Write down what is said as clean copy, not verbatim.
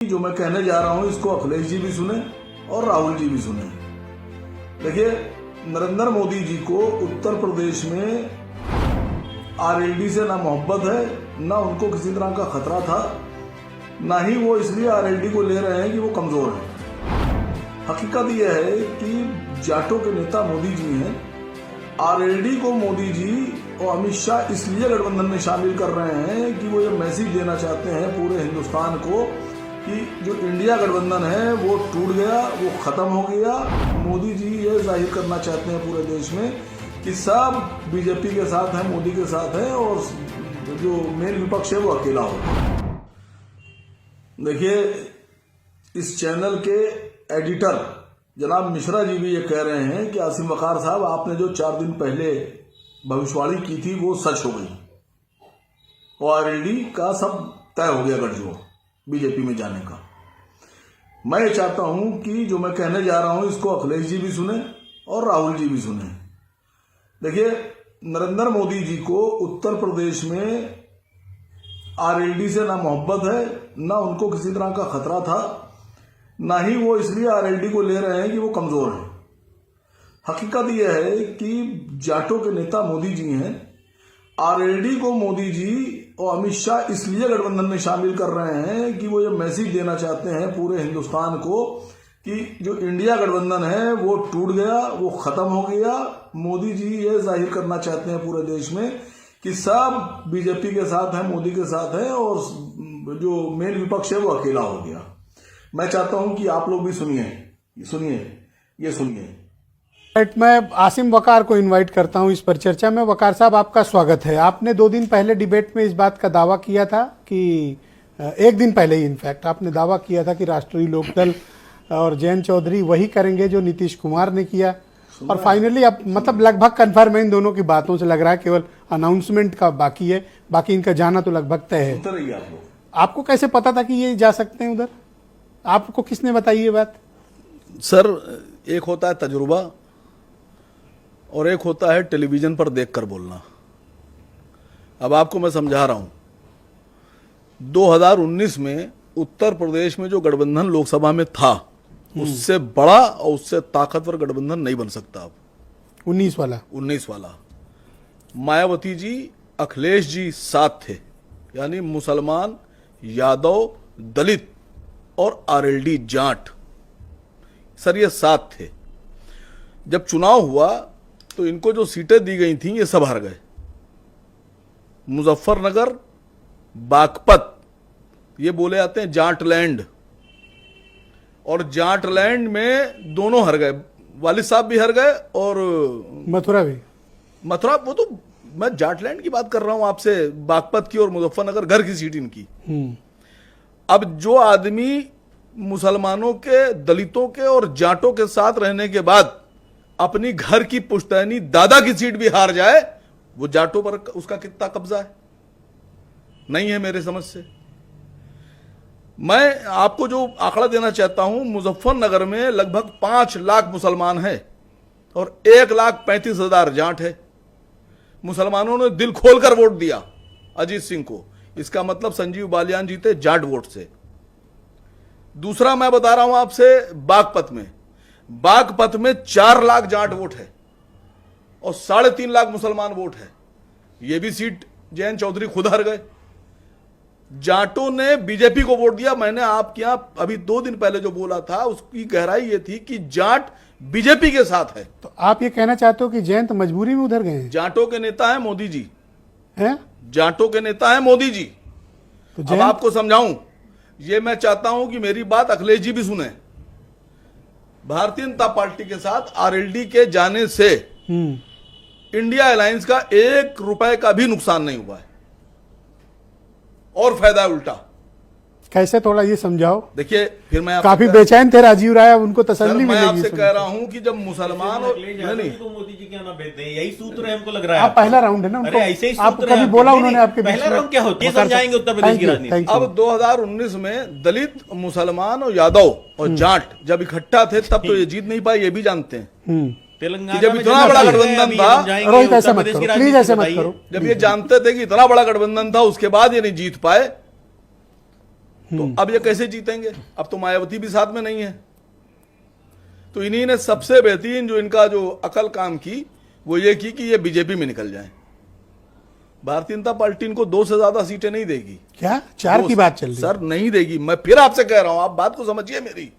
जो मैं कहने जा रहा हूं इसको अखिलेश जी भी सुने और राहुल जी भी सुने। देखिए, नरेंद्र मोदी जी को उत्तर प्रदेश में आरएलडी से ना मोहब्बत है, ना उनको किसी तरह का खतरा था, ना ही वो इसलिए आरएलडी को ले रहे हैं कि वो कमजोर है। हकीकत यह है कि जाटों के नेता मोदी जी हैं। आरएलडी को मोदी जी और अमित शाह इसलिए गठबंधन में शामिल कर रहे हैं कि वो ये मैसेज देना चाहते हैं पूरे हिंदुस्तान को कि जो इंडिया गठबंधन है वो टूट गया, वो खत्म हो गया। मोदी जी ये जाहिर करना चाहते हैं पूरे देश में कि सब बीजेपी के साथ है, मोदी के साथ है और जो मेन विपक्ष है वो अकेला होगा। देखिए, इस चैनल के एडिटर जनाब मिश्रा जी भी ये कह रहे हैं कि आसिम वकार साहब, आपने जो 4 दिन पहले भविष्यवाणी की थी वो सच हो गई और आरएलडी का सब तय हो गया गठजोड़ बीजेपी में जाने का। मैं ये चाहता हूं कि जो मैं कहने जा रहा हूं इसको अखिलेश जी भी सुने और राहुल जी भी सुने। देखिए, नरेंद्र मोदी जी को उत्तर प्रदेश में आरएलडी से ना मोहब्बत है, ना उनको किसी तरह का खतरा था, ना ही वो इसलिए आरएलडी को ले रहे हैं कि वो कमजोर है। हकीकत यह है कि जाटों के नेता मोदी जी हैं। आरएलडी को मोदी जी और अमित शाह इसलिए गठबंधन में शामिल कर रहे हैं कि वो ये मैसेज देना चाहते हैं पूरे हिंदुस्तान को कि जो इंडिया गठबंधन है वो टूट गया, वो खत्म हो गया। मोदी जी ये जाहिर करना चाहते हैं पूरे देश में कि सब बीजेपी के साथ है, मोदी के साथ है और जो मेन विपक्ष है वो अकेला हो गया। मैं चाहता हूं कि आप लोग भी सुनिए। मैं आसिम वकार को इनवाइट करता हूं इस पर चर्चा में। वकार साहब, आपका स्वागत है। आपने 2 दिन पहले डिबेट में इस बात का दावा किया था कि 1 दिन पहले ही इनफैक्ट आपने दावा किया था कि राष्ट्रीय लोकदल और जयंत चौधरी वही करेंगे जो नीतीश कुमार ने किया, और फाइनली अब मतलब लगभग कन्फर्म है इन दोनों की बातों से। लग रहा है केवल अनाउंसमेंट का बाकी है, बाकी इनका जाना तो लगभग तय है। आपको कैसे पता था कि ये जा सकते हैं उधर? आपको किसने बताई ये बात? सर, एक होता है तजुर्बा और एक होता है टेलीविजन पर देखकर बोलना। अब आपको मैं समझा रहा हूं, 2019 में उत्तर प्रदेश में जो गठबंधन लोकसभा में था उससे बड़ा और उससे ताकतवर गठबंधन नहीं बन सकता। अब 19 वाला मायावती जी, अखिलेश जी साथ थे, यानी मुसलमान, यादव, दलित और आरएलडी जाट, सर ये साथ थे। जब चुनाव हुआ तो इनको जो सीटें दी गई थी ये सब हार गए। मुजफ्फरनगर, बागपत, ये बोले जाते हैं जाट लैंड, और जाट लैंड में दोनों हार गए। वालिद साहब भी हार गए और मथुरा वो तो मैं जाट लैंड की बात कर रहा हूं आपसे, बागपत की और मुजफ्फरनगर घर की सीट इनकी। अब जो आदमी मुसलमानों के, दलितों के और जाटों के साथ रहने के बाद अपनी घर की पुश्तैनी दादा की सीट भी हार जाए, वो जाटों पर उसका कितना कब्जा है? नहीं है मेरे समझ से। मैं आपको जो आंकड़ा देना चाहता हूं, मुजफ्फरनगर में लगभग 5 लाख मुसलमान हैं और 1,35,000 जाट है। मुसलमानों ने दिल खोलकर वोट दिया अजीत सिंह को। इसका मतलब संजीव बालियान जीते जाट वोट से। दूसरा मैं बता रहा हूं आपसे, बागपत में 4 लाख जाट वोट है और 3.5 लाख मुसलमान वोट है। यह भी सीट जयंत चौधरी खुद हार गए। जाटों ने बीजेपी को वोट दिया। मैंने आपके यहां अभी 2 दिन पहले जो बोला था उसकी गहराई ये थी कि जाट बीजेपी के साथ है। तो आप ये कहना चाहते हो कि जयंत मजबूरी में उधर गए हैं? जाटों के नेता है मोदी जी, हैं? जाटों के नेता है मोदी जी। तो अब आपको समझाऊं, ये मैं चाहता हूं कि मेरी बात अखिलेश जी भी सुने। भारतीय जनता पार्टी के साथ आरएलडी के जाने से इंडिया अलायंस का 1 रुपए का भी नुकसान नहीं हुआ है और फायदा है उल्टा। कैसे, थोड़ा ये समझाओ। देखिए, फिर मैं काफी बेचैन थे राजीव राय, उनको तसल्ली मिलेगी। मैं आपसे कह रहा हूं कि जब मुसलमान और नहीं तो मोदी जी क्या ना भेज दे, यही सूत्र है हमको लग रहा है। आप पहला राउंड है ना, अरे ऐसे ही आप कभी बोला उन्होंने आपके पहला राउंड क्या होती है, समझाएंगे उत्तर प्रदेश की राजनीति। अब 2019 में दलित, मुसलमान और यादव और जाट जब इकट्ठा थे तब तो ये जीत नहीं पाए, ये भी जानते हैं। तेलंगाना जब इतना बड़ा गठबंधन था, रोहित ऐसा मत करो, प्लीज ऐसे मत करो। जब ये जानते थे कि इतना बड़ा गठबंधन था, उसके बाद ये नहीं जीत पाए, तो अब ये कैसे जीतेंगे? अब तो मायावती भी साथ में नहीं है। तो इन्हीं ने सबसे बेहतरीन जो इनका जो अकल काम की वो ये की कि ये बीजेपी में निकल जाए। भारतीय जनता पार्टी इनको 2 से ज्यादा सीटें नहीं देगी। क्या 4 की बात चल रही है? सर नहीं देगी। मैं फिर आपसे कह रहा हूं, आप बात को समझिए मेरी।